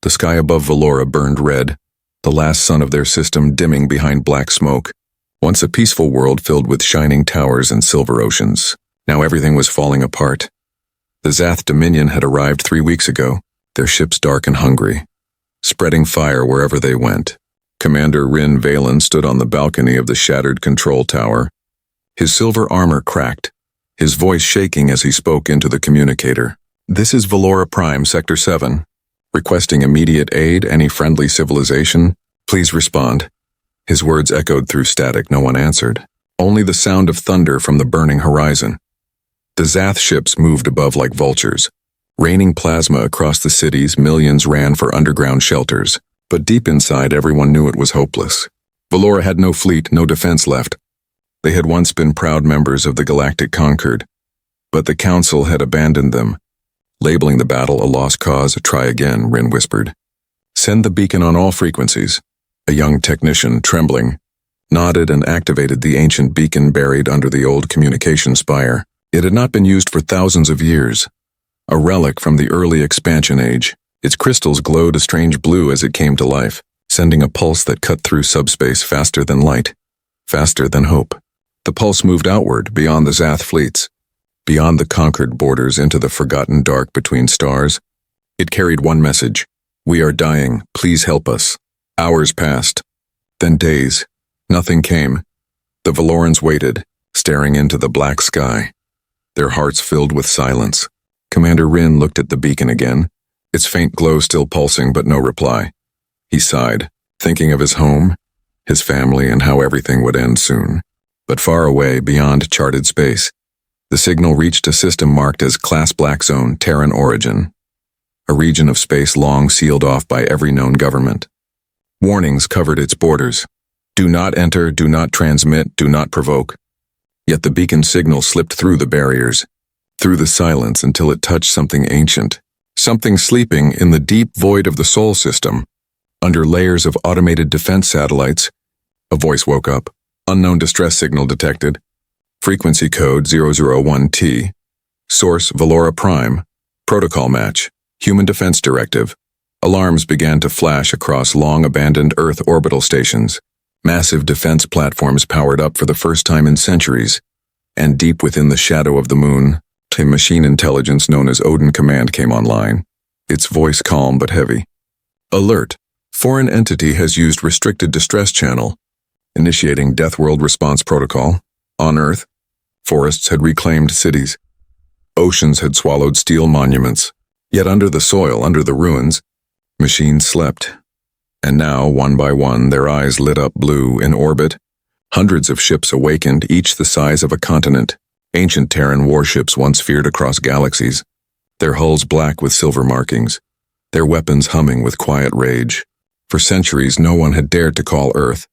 The sky above Valora burned red, the last sun of their system dimming behind black smoke. Once a peaceful world filled with shining towers and silver oceans. Now everything was falling apart. The Zath Dominion had arrived 3 weeks ago, their ships dark and hungry, spreading fire wherever they went. Commander Rin Valen stood on the balcony of the shattered control tower. His silver armor cracked, his voice shaking as he spoke into the communicator. "This is Valora Prime, Sector 7. Requesting immediate aid, any friendly civilization. Please respond." His words echoed through static. No one answered. Only the sound of thunder from the burning horizon. The Zath ships moved above like vultures. Raining plasma across the cities, millions ran for underground shelters. But deep inside, everyone knew it was hopeless. Valora had no fleet, no defense left. They had once been proud members of the Galactic Concord. But the Council had abandoned them. Labeling the battle a lost cause, try again, Rin whispered. "Send the beacon on all frequencies." A young technician, trembling, nodded and activated the ancient beacon buried under the old communication spire. It had not been used for thousands of years. A relic from the early expansion age. Its crystals glowed a strange blue as it came to life, sending a pulse that cut through subspace faster than light, faster than hope. The pulse moved outward, beyond the Zath fleets, beyond the conquered borders into the forgotten dark between stars. It carried one message: "We are dying, please help us." Hours passed, then days. Nothing came. The Valorans waited, staring into the black sky, their hearts filled with silence. Commander Rin looked at the beacon again, its faint glow still pulsing but no reply. He sighed, thinking of his home, his family, and how everything would end soon. But far away, beyond charted space, the signal reached a system marked as Class Black Zone, Terran Origin, a region of space long sealed off by every known government. Warnings covered its borders. Do not enter, do not transmit, do not provoke. Yet the beacon signal slipped through the barriers, through the silence until it touched something ancient, something sleeping in the deep void of the Sol system. Under layers of automated defense satellites, a voice woke up. Unknown distress signal detected. Frequency code 001T. Source Valora Prime. Protocol match. Human Defense Directive. Alarms began to flash across long-abandoned Earth orbital stations. Massive defense platforms powered up for the first time in centuries. And deep within the shadow of the moon, a machine intelligence known as Odin Command came online, its voice calm but heavy. Alert. Foreign entity has used restricted distress channel. Initiating Deathworld response protocol. On Earth, forests had reclaimed cities. Oceans had swallowed steel monuments. Yet under the soil, under the ruins, machines slept. And now, one by one, their eyes lit up blue in orbit. Hundreds of ships awakened, each the size of a continent. Ancient Terran warships once feared across galaxies, their hulls black with silver markings, their weapons humming with quiet rage. For centuries, no one had dared to call Earth.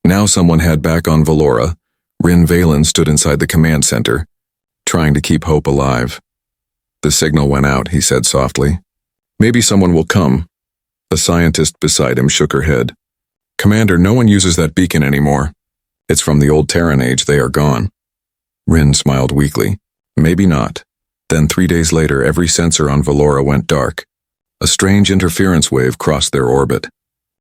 Now someone had back on Valora. Rin Valen stood inside the command center, trying to keep hope alive. "The signal went out," he said softly. "Maybe someone will come." A scientist beside him shook her head. "Commander, no one uses that beacon anymore. It's from the old Terran age. They are gone." Rin smiled weakly. "Maybe not." Then 3 days later, every sensor on Valora went dark. A strange interference wave crossed their orbit.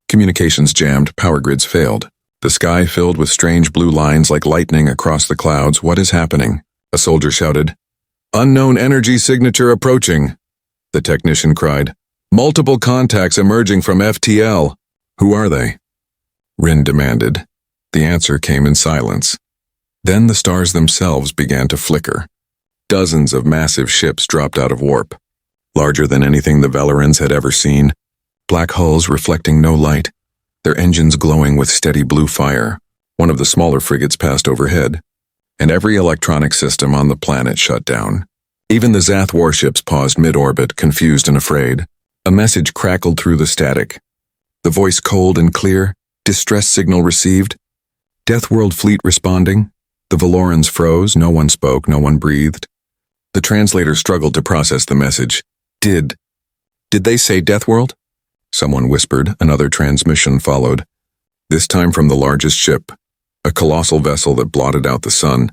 Communications jammed, power grids failed. The sky filled with strange blue lines like lightning across the clouds. "What is happening?" A soldier shouted. "Unknown energy signature approaching," the technician cried. "Multiple contacts emerging from FTL." "Who are they?" Rin demanded. The answer came in silence. Then the stars themselves began to flicker. Dozens of massive ships dropped out of warp, larger than anything the Valorans had ever seen. Black hulls reflecting no light, their engines glowing with steady blue fire. One of the smaller frigates passed overhead, and every electronic system on the planet shut down. Even the Zath warships paused mid-orbit, confused and afraid. A message crackled through the static. The voice cold and clear. Distress signal received. Deathworld fleet responding. The Valorans froze. No one spoke. No one breathed. The translator struggled to process the message. Did they say Deathworld? Someone whispered. Another transmission followed. This time from the largest ship, a colossal vessel that blotted out the sun.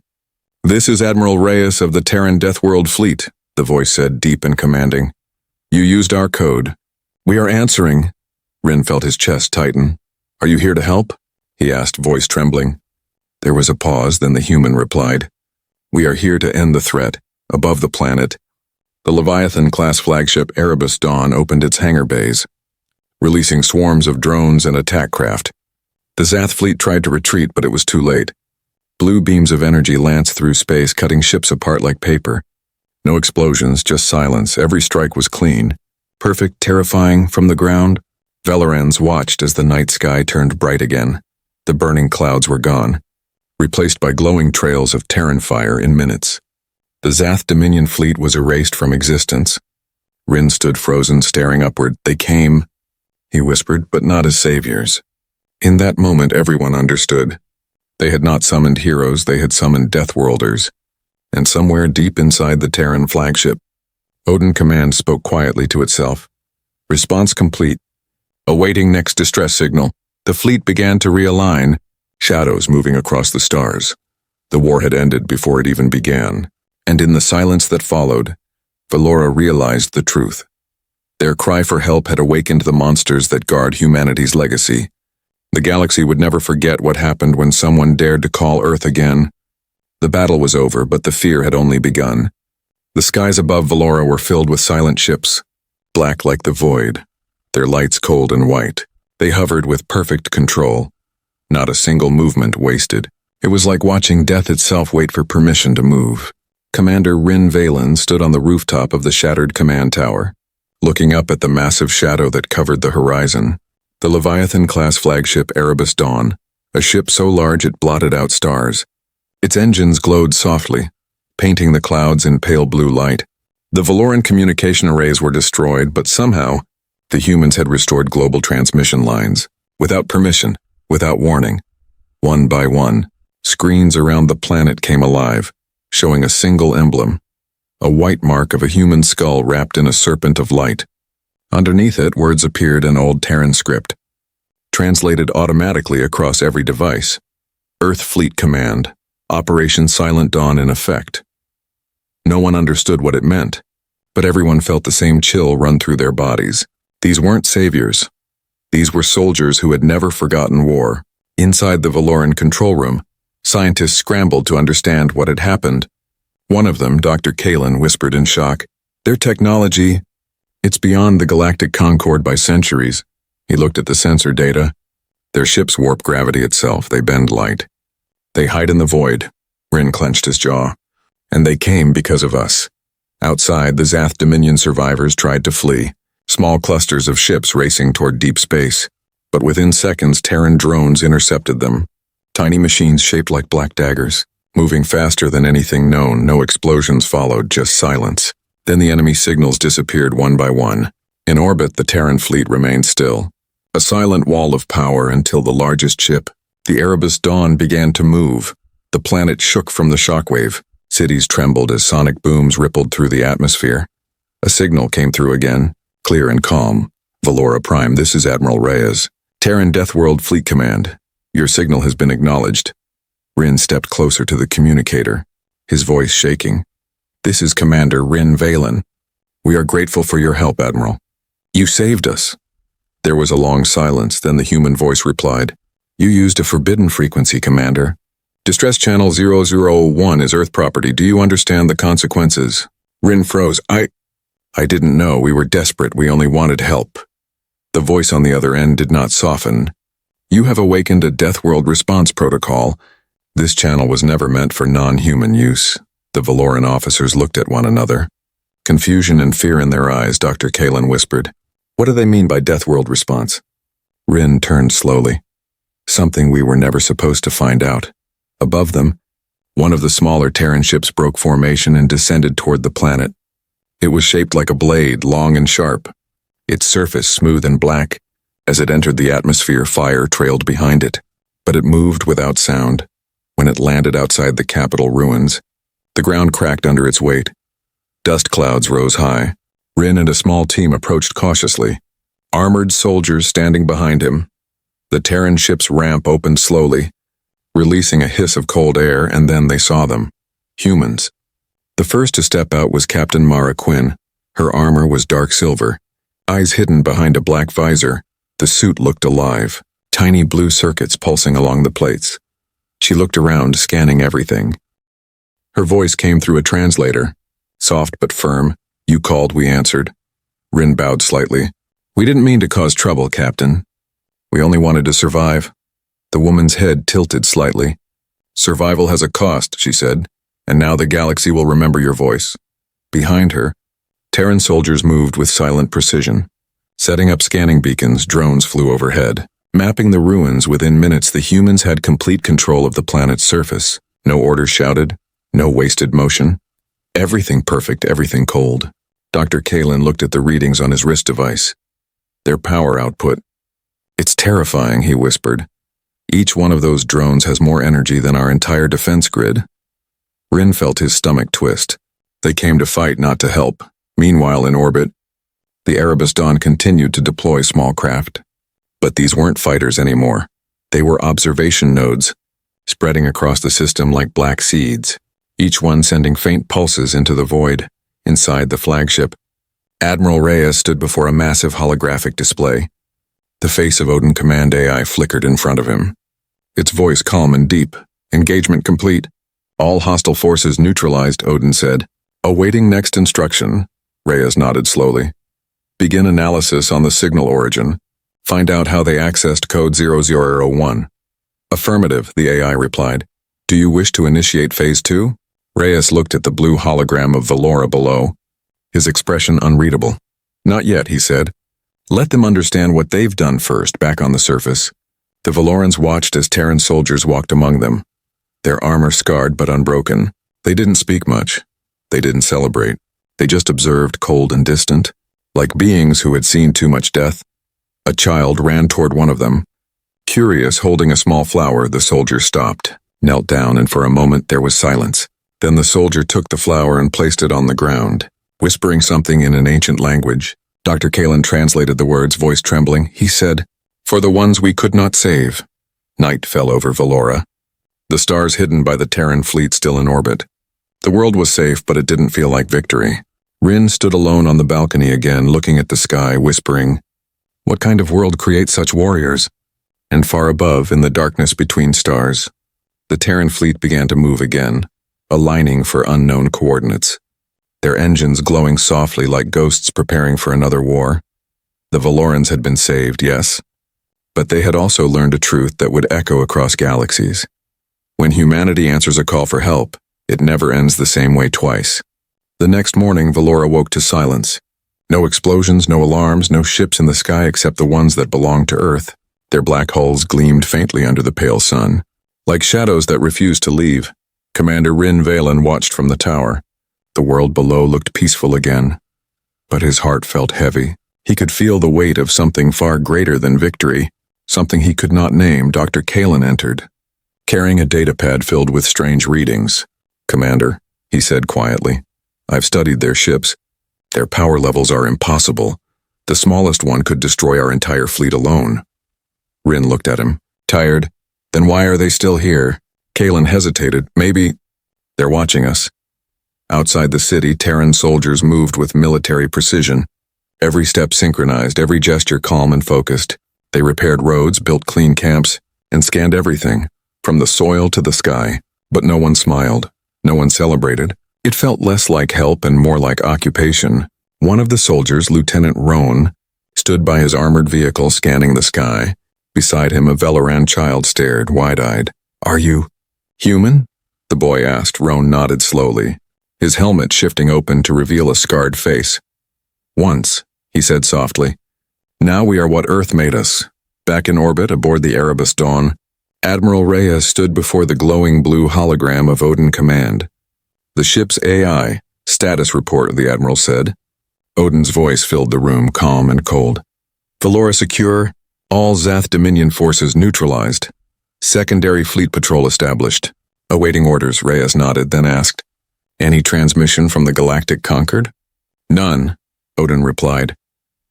"This is Admiral Reyes of the Terran Deathworld fleet," the voice said, deep and commanding. "You used our code. "We are answering." Rin felt his chest tighten. "Are you here to help?" he asked, voice trembling. There was a pause, then the human replied, "We are here to end the threat, above the planet." The Leviathan-class flagship Erebus Dawn opened its hangar bays, releasing swarms of drones and attack craft. The Zath fleet tried to retreat, but it was too late. Blue beams of energy lanced through space, cutting ships apart like paper. No explosions, just silence. Every strike was clean. Perfect, terrifying, from the ground. Velorans watched as the night sky turned bright again. The burning clouds were gone, replaced by glowing trails of Terran fire in minutes. The Zath Dominion fleet was erased from existence. Rin stood frozen, staring upward. "They came," he whispered, "but not as saviors." In that moment, everyone understood. They had not summoned heroes, they had summoned Deathworlders. And somewhere deep inside the Terran flagship, Odin Command spoke quietly to itself. "Response complete. Awaiting next distress signal." The fleet began to realign, shadows moving across the stars. The war had ended before it even began. And in the silence that followed, Valora realized the truth. Their cry for help had awakened the monsters that guard humanity's legacy. The galaxy would never forget what happened when someone dared to call Earth again. The battle was over, but the fear had only begun. The skies above Valora were filled with silent ships, black like the void, their lights cold and white. They hovered with perfect control. Not a single movement wasted. It was like watching death itself wait for permission to move. Commander Rin Valen stood on the rooftop of the shattered command tower, looking up at the massive shadow that covered the horizon. The Leviathan-class flagship Erebus Dawn, a ship so large it blotted out stars. Its engines glowed softly, painting the clouds in pale blue light. The Valoran communication arrays were destroyed, but somehow, the humans had restored global transmission lines, without permission, without warning. One by one, screens around the planet came alive, showing a single emblem, a white mark of a human skull wrapped in a serpent of light. Underneath it, words appeared in old Terran script, translated automatically across every device. Earth Fleet Command, Operation Silent Dawn in effect. No one understood what it meant, but everyone felt the same chill run through their bodies. These weren't saviors. These were soldiers who had never forgotten war. Inside the Valoran control room, scientists scrambled to understand what had happened. One of them, Dr. Kalen, whispered in shock, "Their technology, it's beyond the Galactic Concord by centuries." He looked at the sensor data. Their ships warp gravity itself. They bend light. They hide in the void. Rin clenched his jaw. And they came because of us. Outside, the Zath Dominion survivors tried to flee. Small clusters of ships racing toward deep space. But within seconds, Terran drones intercepted them. Tiny machines shaped like black daggers, moving faster than anything known. No explosions followed, just silence. Then the enemy signals disappeared one by one. In orbit, the Terran fleet remained still. A silent wall of power until the largest ship, the Erebus Dawn, began to move. The planet shook from the shockwave. Cities trembled as sonic booms rippled through the atmosphere. A signal came through again, clear and calm. "Valora Prime, this is Admiral Reyes. Terran Deathworld Fleet Command. Your signal has been acknowledged." Rin stepped closer to the communicator, his voice shaking. "This is Commander Rin Valen. We are grateful for your help, Admiral. You saved us." There was a long silence, then the human voice replied, "You used a forbidden frequency, Commander. Distress Channel 0001 is Earth property. Do you understand the consequences?" Rin froze. I didn't know. We were desperate. We only wanted help." The voice on the other end did not soften. "You have awakened a Deathworld response protocol. This channel was never meant for non-human use." The Valoran officers looked at one another. Confusion and fear in their eyes, Dr. Kalen whispered. "What do they mean by Deathworld response?" Rin turned slowly. "Something we were never supposed to find out." Above them, one of the smaller Terran ships broke formation and descended toward the planet. It was shaped like a blade, long and sharp. Its surface smooth and black. As it entered the atmosphere, fire trailed behind it. But it moved without sound. When it landed outside the capital ruins, the ground cracked under its weight. Dust clouds rose high. Rin and a small team approached cautiously, armored soldiers standing behind him. The Terran ship's ramp opened slowly, releasing a hiss of cold air, and then they saw them. Humans. The first to step out was Captain Mara Quinn. Her armor was dark silver, Eyes hidden behind a black visor, the suit looked alive, tiny blue circuits pulsing along the plates. She looked around, scanning everything. Her voice came through a translator, soft but firm. "You called, we answered." Rin bowed slightly. "We didn't mean to cause trouble, Captain. We only wanted to survive." The woman's head tilted slightly. "Survival has a cost," she said, "and now the galaxy will remember your voice." Behind her, Terran soldiers moved with silent precision. Setting up scanning beacons, drones flew overhead. Mapping the ruins, within minutes the humans had complete control of the planet's surface. No orders shouted, no wasted motion. Everything perfect, everything cold. Dr. Kalin looked at the readings on his wrist device. Their power output. "It's terrifying," he whispered. "Each one of those drones has more energy than our entire defense grid." Rin felt his stomach twist. They came to fight, not to help. Meanwhile, in orbit, the Erebus Dawn continued to deploy small craft. But these weren't fighters anymore. They were observation nodes, spreading across the system like black seeds, each one sending faint pulses into the void. Inside the flagship, Admiral Reyes stood before a massive holographic display. The face of Odin Command AI flickered in front of him. Its voice calm and deep. "Engagement complete. All hostile forces neutralized," Odin said. "Awaiting next instruction." Reyes nodded slowly. "Begin analysis on the signal origin. Find out how they accessed code 0001. "Affirmative," the AI replied. "Do you wish to initiate Phase 2? Reyes looked at the blue hologram of Valora below, his expression unreadable. "Not yet," he said. "Let them understand what they've done first, back on the surface." The Valorans watched as Terran soldiers walked among them, their armor scarred but unbroken. They didn't speak much. They didn't celebrate. They just observed, cold and distant, like beings who had seen too much death. A child ran toward one of them. Curious, holding a small flower, the soldier stopped, knelt down, and for a moment there was silence. Then the soldier took the flower and placed it on the ground, whispering something in an ancient language. Dr. Kalin translated the words, voice trembling. He said, "For the ones we could not save." Night fell over Valora, the stars hidden by the Terran fleet still in orbit. The world was safe, but it didn't feel like victory. Rin stood alone on the balcony again, looking at the sky, whispering, "What kind of world creates such warriors?" And far above, in the darkness between stars, the Terran fleet began to move again, aligning for unknown coordinates, their engines glowing softly like ghosts preparing for another war. The Valorans had been saved, yes, but they had also learned a truth that would echo across galaxies. When humanity answers a call for help, it never ends the same way twice. The next morning, Valora woke to silence. No explosions, no alarms, no ships in the sky except the ones that belonged to Earth. Their black hulls gleamed faintly under the pale sun, like shadows that refused to leave. Commander Rin Valen watched from the tower. The world below looked peaceful again, but his heart felt heavy. He could feel the weight of something far greater than victory, something he could not name. Dr. Kalin entered, carrying a datapad filled with strange readings. "Commander," he said quietly, "I've studied their ships. Their power levels are impossible. The smallest one could destroy our entire fleet alone." Rin looked at him, tired. "Then why are they still here?" Kalin hesitated. "Maybe they're watching us." Outside the city, Terran soldiers moved with military precision, every step synchronized, every gesture calm and focused. They repaired roads, built clean camps, and scanned everything, from the soil to the sky. But no one smiled. No one celebrated. It felt less like help and more like occupation. One of the soldiers, Lieutenant Roan, stood by his armored vehicle scanning the sky. Beside him, a Valoran child stared, wide-eyed. "Are you human?" the boy asked. Roan nodded slowly, his helmet shifting open to reveal a scarred face. "Once," he said softly. "Now we are what Earth made us." Back in orbit, aboard the Erebus Dawn, Admiral Reyes stood before the glowing blue hologram of Odin Command. "The ship's AI, status report," the Admiral said. Odin's voice filled the room, calm and cold. "Valora secure, all Zath Dominion forces neutralized. Secondary fleet patrol established. Awaiting orders," Reyes nodded, then asked, "Any transmission from the Galactic conquered?" "None," Odin replied.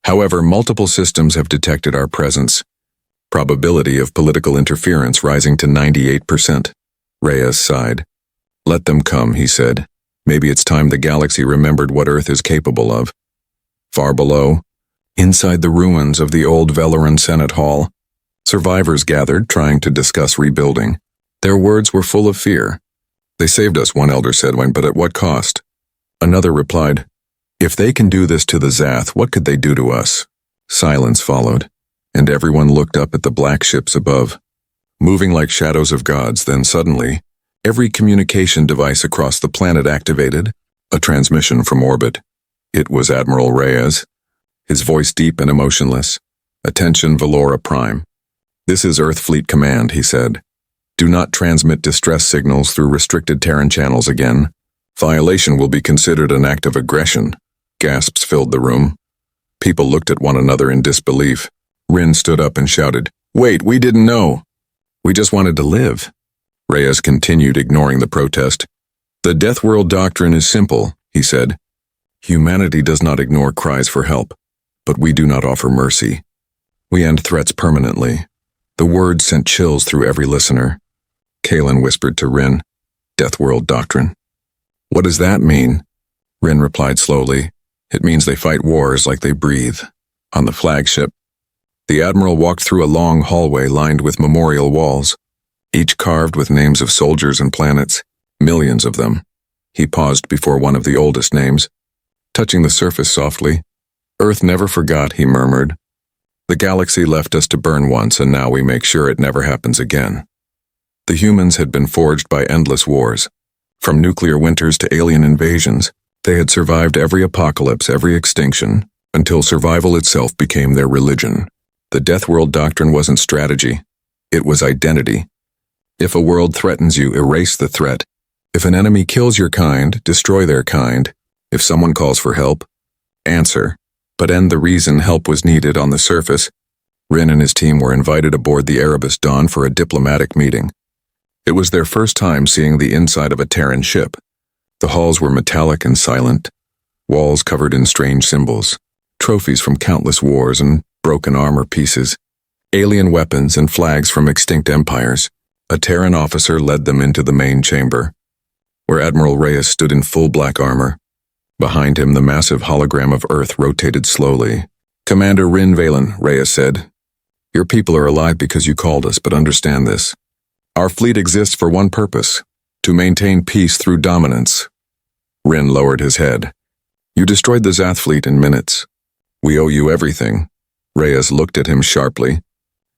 "However, multiple systems have detected our presence. Probability of political interference rising to 98%. Reyes sighed. "Let them come," he said. "Maybe it's time the galaxy remembered what Earth is capable of." Far below, Inside the ruins of the old Valoran Senate Hall, survivors gathered trying to discuss rebuilding. Their words were full of fear. "They saved us," one elder said, "but at what cost?" Another replied, "If they can do this to the Zath, what could they do to us?" Silence followed, and everyone looked up at the black ships above, moving like shadows of gods. Then suddenly, every communication device across the planet activated, a transmission from orbit. It was Admiral Reyes, his voice deep and emotionless. "Attention, Valora Prime. This is Earth Fleet Command," he said. "Do not transmit distress signals through restricted Terran channels again. Violation will be considered an act of aggression." Gasps filled the room. People looked at one another in disbelief. Rin stood up and shouted, "Wait, we didn't know. We just wanted to live." Reyes continued, ignoring the protest. "The Deathworld doctrine is simple," he said. "Humanity does not ignore cries for help, but we do not offer mercy. We end threats permanently." The words sent chills through every listener. Kalen whispered to Rin, "Deathworld doctrine. What does that mean?" Rin replied slowly, "It means they fight wars like they breathe." On the flagship, the Admiral walked through a long hallway lined with memorial walls, each carved with names of soldiers and planets, millions of them. He paused before one of the oldest names, touching the surface softly. "Earth never forgot," he murmured. "The galaxy left us to burn once, and now we make sure it never happens again." The humans had been forged by endless wars. From nuclear winters to alien invasions, they had survived every apocalypse, every extinction, until survival itself became their religion. The Deathworld doctrine wasn't strategy. It was identity. If a world threatens you, erase the threat. If an enemy kills your kind, destroy their kind. If someone calls for help, answer. But end the reason help was needed on the surface. Rin and his team were invited aboard the Erebus Dawn for a diplomatic meeting. It was their first time seeing the inside of a Terran ship. The halls were metallic and silent, walls covered in strange symbols, trophies from countless wars and broken armor pieces, alien weapons and flags from extinct empires. A Terran officer led them into the main chamber, where Admiral Reyes stood in full black armor. Behind him, the massive hologram of Earth rotated slowly. "Commander Rin Valen," Reyes said, "your people are alive because you called us, but understand this. Our fleet exists for one purpose, to maintain peace through dominance." Rin lowered his head. "You destroyed the Zath fleet in minutes. We owe you everything." Reyes looked at him sharply.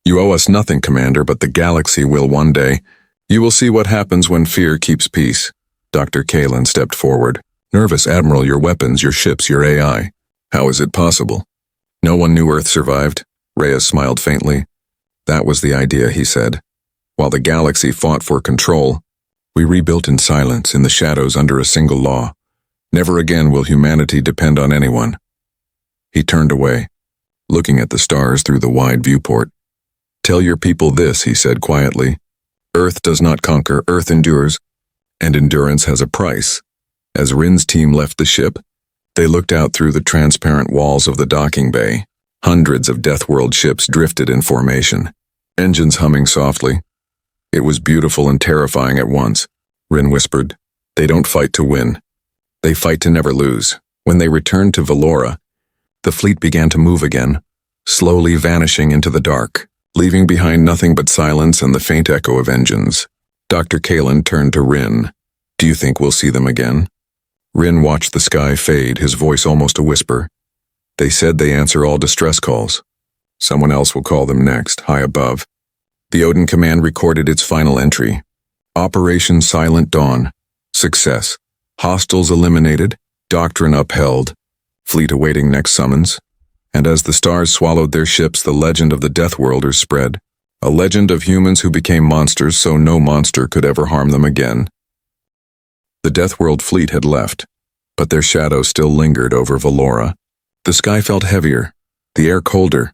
"You owe us nothing, Commander, but the galaxy will one day. You will see what happens when fear keeps peace." Dr. Kalen stepped forward. "Nervous, Admiral, your weapons, your ships, your AI. How is it possible?" "No one knew Earth survived." Reyes smiled faintly. "That was the idea," he said. "While the galaxy fought for control, we rebuilt in silence, in the shadows, under a single law. Never again will humanity depend on anyone." He turned away, looking at the stars through the wide viewport. "Tell your people this," he said quietly. "Earth does not conquer, Earth endures, and endurance has a price." As Rin's team left the ship, they looked out through the transparent walls of the docking bay. Hundreds of Deathworld ships drifted in formation, engines humming softly. It was beautiful and terrifying at once. Rin whispered, "They don't fight to win. They fight to never lose." When they returned to Valora, the fleet began to move again, slowly vanishing into the dark, leaving behind nothing but silence and the faint echo of engines. Dr. Kalen turned to Rin. "Do you think we'll see them again?" Rin watched the sky fade, his voice almost a whisper. "They said they answer all distress calls. Someone else will call them next, high above." The Odin Command recorded its final entry. Operation Silent Dawn. Success. Hostiles eliminated. Doctrine upheld. Fleet awaiting next summons. And as the stars swallowed their ships, the legend of the Deathworlders spread. A legend of humans who became monsters so no monster could ever harm them again. The Deathworld fleet had left, but their shadow still lingered over Valora. The sky felt heavier, the air colder,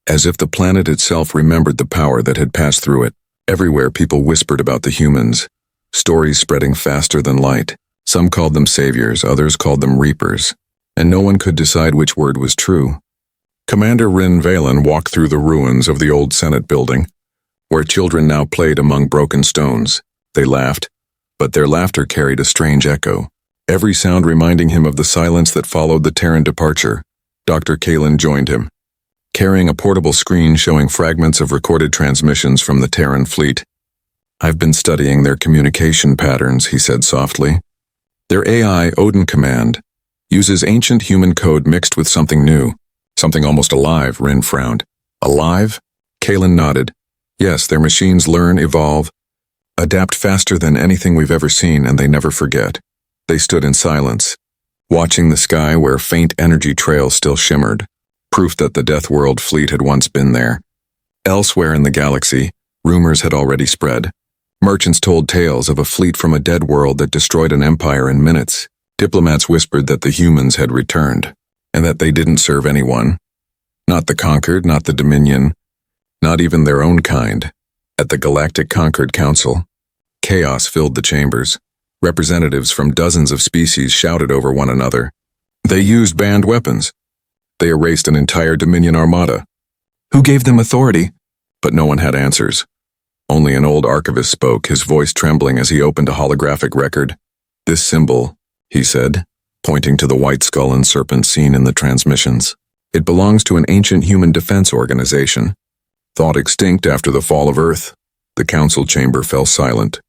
as if the planet itself remembered the power that had passed through it. Everywhere people whispered about the humans, stories spreading faster than light. Some called them saviors, others called them reapers, and no one could decide which word was true. Commander Rin Valen walked through the ruins of the old Senate building, where children now played among broken stones. They laughed, but their laughter carried a strange echo, every sound reminding him of the silence that followed the Terran departure. Dr. Kalen joined him, carrying a portable screen showing fragments of recorded transmissions from the Terran fleet. "I've been studying their communication patterns," he said softly. "Their AI, Odin Command, uses ancient human code mixed with something new. Something almost alive," Rin frowned. "Alive?" Kalen nodded. "Yes, their machines learn, evolve, adapt faster than anything we've ever seen, and they never forget." They stood in silence, watching the sky where faint energy trails still shimmered, proof that the Deathworld fleet had once been there. Elsewhere in the galaxy, rumors had already spread. Merchants told tales of a fleet from a dead world that destroyed an empire in minutes. Diplomats whispered that the humans had returned, and that they didn't serve anyone. Not the conquered, not the Dominion, not even their own kind. At the Galactic Conquered Council, chaos filled the chambers. Representatives from dozens of species shouted over one another. They used banned weapons. They erased an entire Dominion armada. Who gave them authority? But no one had answers. Only an old archivist spoke, his voice trembling as he opened a holographic record. "This symbol," he said, pointing to the white skull and serpent seen in the transmissions. "It belongs to an ancient human defense organization. Thought extinct after the fall of Earth." The council chamber fell silent.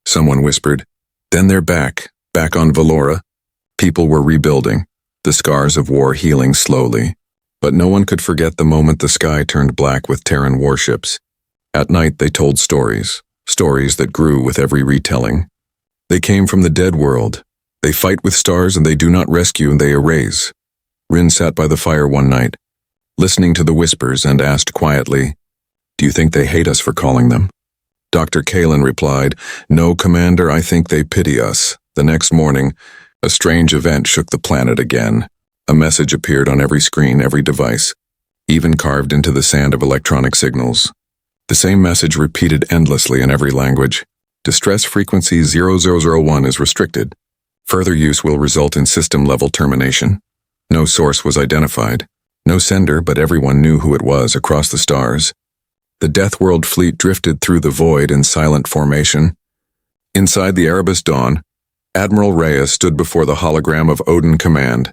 Someone whispered, "Then they're back on Valora." People were rebuilding, the scars of war healing slowly. But no one could forget the moment the sky turned black with Terran warships. At night they told stories that grew with every retelling. They came from the dead world. They fight with stars and they do not rescue and they erase. Rin sat by the fire one night, listening to the whispers and asked quietly, "Do you think they hate us for calling them?" Dr. Kalen replied, "No, Commander, I think they pity us." The next morning, a strange event shook the planet again. A message appeared on every screen, every device, even carved into the sand of electronic signals. The same message repeated endlessly in every language. "Distress frequency 0001 is restricted. Further use will result in system-level termination." No source was identified. No sender, but everyone knew who it was across the stars. The Deathworld fleet drifted through the void in silent formation. Inside the Erebus dawn, Admiral Reyes stood before the hologram of Odin Command,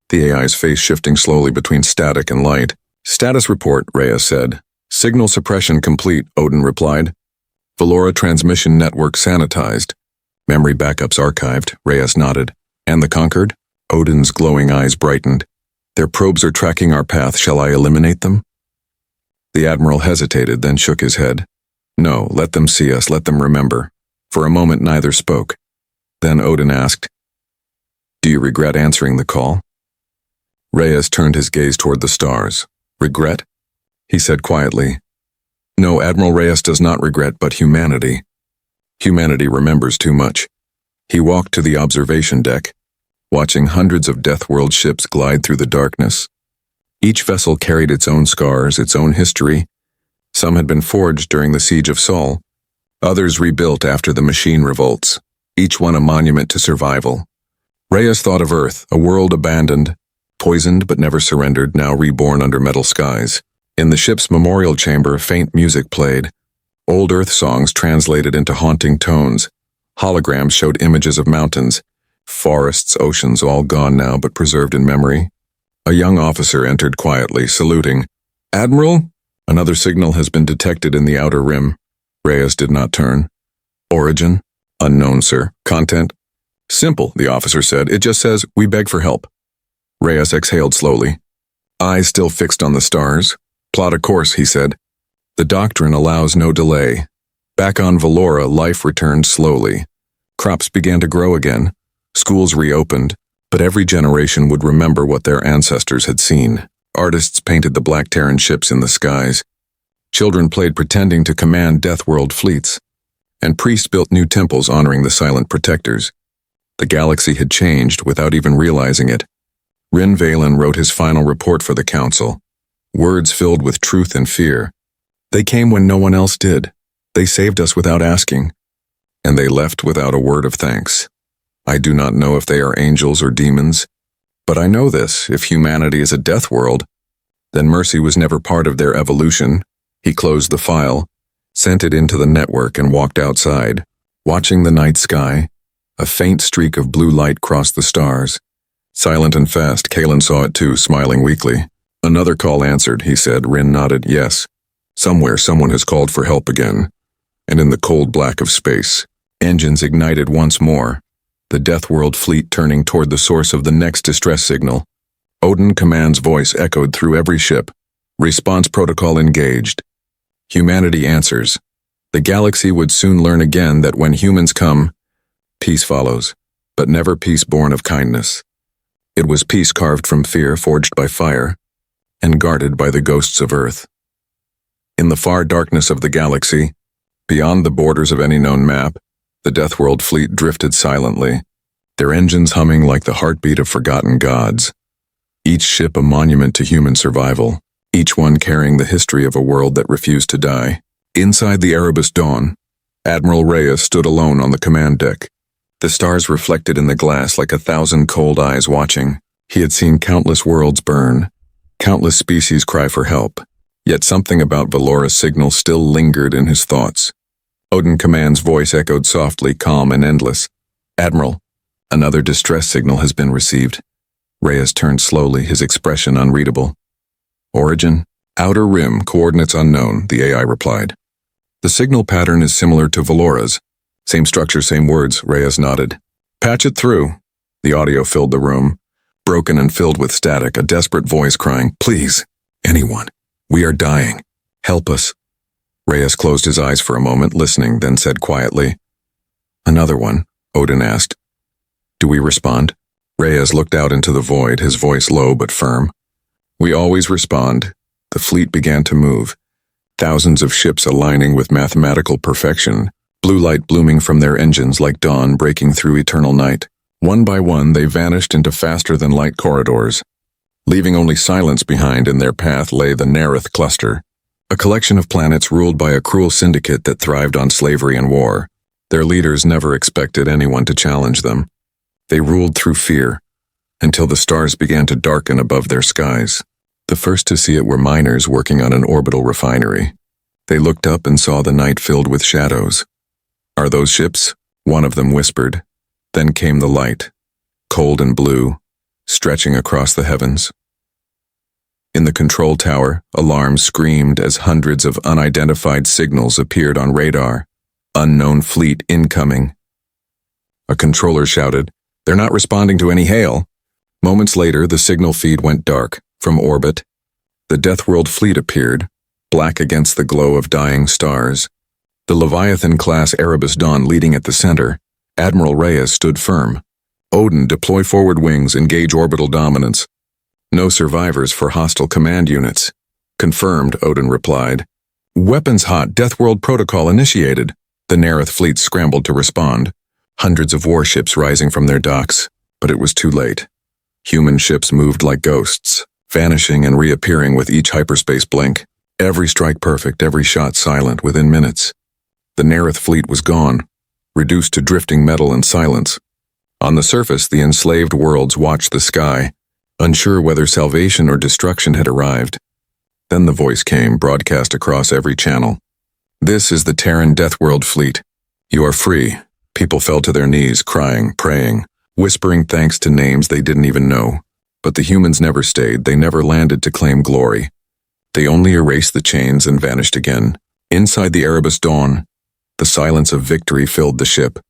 the AI's face shifting slowly between static and light. "Status report," Reyes said. "Signal suppression complete," Odin replied. "Valora transmission network sanitized. Memory backups archived," Reyes nodded. "And the conquered?" Odin's glowing eyes brightened. "Their probes are tracking our path. Shall I eliminate them?" The Admiral hesitated, then shook his head. "No, let them see us, let them remember." For a moment neither spoke. Then Odin asked, "Do you regret answering the call?" Reyes turned his gaze toward the stars. "Regret?" He said quietly. "No, Admiral Reyes does not regret, but humanity. Humanity remembers too much." He walked to the observation deck, watching hundreds of Deathworld ships glide through the darkness. Each vessel carried its own scars, its own history. Some had been forged during the Siege of Sol, others rebuilt after the machine revolts, each one a monument to survival. Reyes thought of Earth, a world abandoned, poisoned but never surrendered, now reborn under metal skies. In the ship's memorial chamber, faint music played. Old Earth songs translated into haunting tones. Holograms showed images of mountains, forests, oceans, all gone now but preserved in memory. A young officer entered quietly, saluting. "Admiral?" "Another signal has been detected in the outer rim." Reyes did not turn. "Origin?" "Unknown, sir." "Content?" "Simple," the officer said. "It just says, 'We beg for help.'" Reyes exhaled slowly, eyes still fixed on the stars. "Plot a course," he said. "The doctrine allows no delay." Back on Valora, life returned slowly. Crops began to grow again. Schools reopened, but every generation would remember what their ancestors had seen. Artists painted the black Terran ships in the skies. Children played pretending to command Deathworld fleets. And priests built new temples honoring the silent protectors. The galaxy had changed without even realizing it. Rin Valen wrote his final report for the council. Words filled with truth and fear. They came when no one else did. They saved us without asking. And they left without a word of thanks. I do not know if they are angels or demons. But I know this, if humanity is a death world, then mercy was never part of their evolution. He closed the file, sent it into the network and walked outside, watching the night sky. A faint streak of blue light crossed the stars, Silent and fast, Kalen saw it too, smiling weakly. Another call answered, he said. Rin nodded, yes. Somewhere someone has called for help again. And in the cold black of space, engines ignited once more, the Deathworld fleet turning toward the source of the next distress signal. Odin Command's voice echoed through every ship. Response protocol engaged. Humanity answers. The galaxy would soon learn again that when humans come, peace follows, but never peace born of kindness. It was peace carved from fear, forged by fire, and guarded by the ghosts of Earth. In the far darkness of the galaxy, beyond the borders of any known map, the Deathworld fleet drifted silently, their engines humming like the heartbeat of forgotten gods. Each ship a monument to human survival, each one carrying the history of a world that refused to die. Inside the Erebus dawn, Admiral Reyes stood alone on the command deck. The stars reflected in the glass like 1,000 cold eyes watching. He had seen countless worlds burn, countless species cry for help, yet something about Valora's signal still lingered in his thoughts. Odin Command's voice echoed softly, calm and endless. Admiral, another distress signal has been received. Reyes turned slowly, his expression unreadable. Origin? Outer rim, coordinates unknown, the AI replied. The signal pattern is similar to Valora's. Same structure, same words, Reyes nodded. Patch it through. The audio filled the room, broken and filled with static, a desperate voice crying, please, anyone, we are dying. Help us. Reyes closed his eyes for a moment, listening, then said quietly, another one, Odin asked. Do we respond? Reyes looked out into the void, his voice low but firm. We always respond. The fleet began to move, thousands of ships aligning with mathematical perfection, blue light blooming from their engines like dawn breaking through eternal night. One by one, they vanished into faster-than-light corridors. Leaving only silence behind, in their path lay the Nerith cluster, a collection of planets ruled by a cruel syndicate that thrived on slavery and war. Their leaders never expected anyone to challenge them. They ruled through fear, until the stars began to darken above their skies. The first to see it were miners working on an orbital refinery. They looked up and saw the night filled with shadows. Are those ships? One of them whispered. Then came the light, cold and blue, stretching across the heavens. In the control tower, alarms screamed as hundreds of unidentified signals appeared on radar. Unknown fleet incoming. A controller shouted, they're not responding to any hail. Moments later, the signal feed went dark. From orbit, the Deathworld fleet appeared, black against the glow of dying stars. The Leviathan-class Erebus Dawn leading at the center, Admiral Reyes stood firm. Odin, deploy forward wings, engage orbital dominance. No survivors for hostile command units. Confirmed, Odin replied. Weapons hot, Deathworld protocol initiated. The Nerith fleet scrambled to respond, hundreds of warships rising from their docks, but it was too late. Human ships moved like ghosts, vanishing and reappearing with each hyperspace blink. Every strike perfect, every shot silent within minutes. The Nerith fleet was gone, reduced to drifting metal and silence. On the surface, the enslaved worlds watched the sky, unsure whether salvation or destruction had arrived. Then the voice came, broadcast across every channel. This is the Terran Deathworld fleet. You are free. People fell to their knees, crying, praying, whispering thanks to names they didn't even know. But the humans never stayed, they never landed to claim glory. They only erased the chains and vanished again. Inside the Erebus dawn, the silence of victory filled the ship.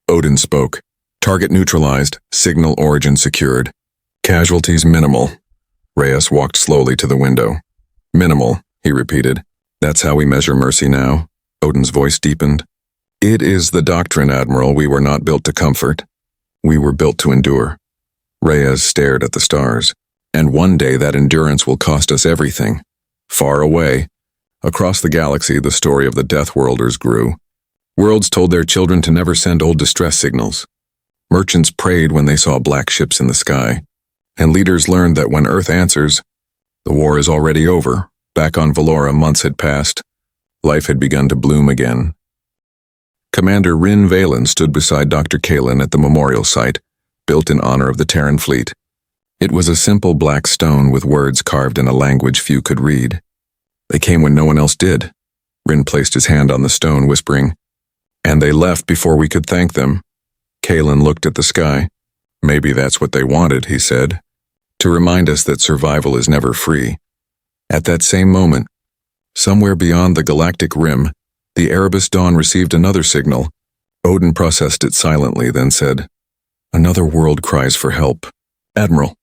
Odin spoke. Target neutralized, signal origin secured. Casualties minimal. Reyes walked slowly to the window. Minimal, he repeated. That's how we measure mercy now. Odin's voice deepened. It is the doctrine, Admiral. We were not built to comfort. We were built to endure. Reyes stared at the stars. And one day that endurance will cost us everything. Far away, across the galaxy, the story of the Deathworlders grew. Worlds told their children to never send old distress signals. Merchants prayed when they saw black ships in the sky. And leaders learned that when Earth answers, the war is already over. Back on Valora, months had passed. Life had begun to bloom again. Commander Rin Valen stood beside Dr. Kalen at the memorial site, built in honor of the Terran fleet. It was a simple black stone with words carved in a language few could read. They came when no one else did. Rin placed his hand on the stone, whispering, "And they left before we could thank them." Kalen looked at the sky. Maybe that's what they wanted, he said, to remind us that survival is never free. At that same moment, somewhere beyond the galactic rim, the Erebus Dawn received another signal. Odin processed it silently, then said, "Another world cries for help. Admiral."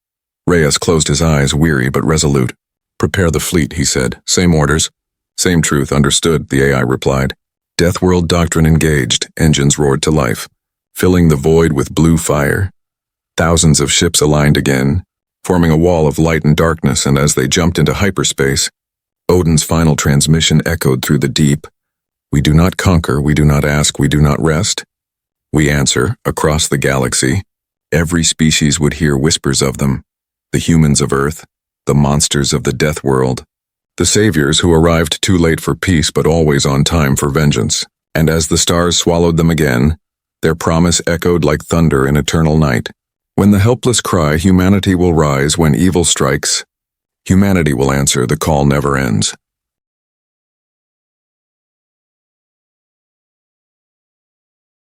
Reyes closed his eyes, weary but resolute. "Prepare the fleet," he said. "Same orders." "Same truth, understood," the AI replied. Deathworld doctrine engaged, engines roared to life, filling the void with blue fire. Thousands of ships aligned again, forming a wall of light and darkness, and as they jumped into hyperspace, Odin's final transmission echoed through the deep. "We do not conquer, we do not ask, we do not rest. We answer, across the galaxy." Every species would hear whispers of them. The humans of Earth, the monsters of the Deathworld, the saviors who arrived too late for peace but always on time for vengeance. And as the stars swallowed them again, their promise echoed like thunder in eternal night. When the helpless cry, humanity will rise. When evil strikes, humanity will answer. The call never ends.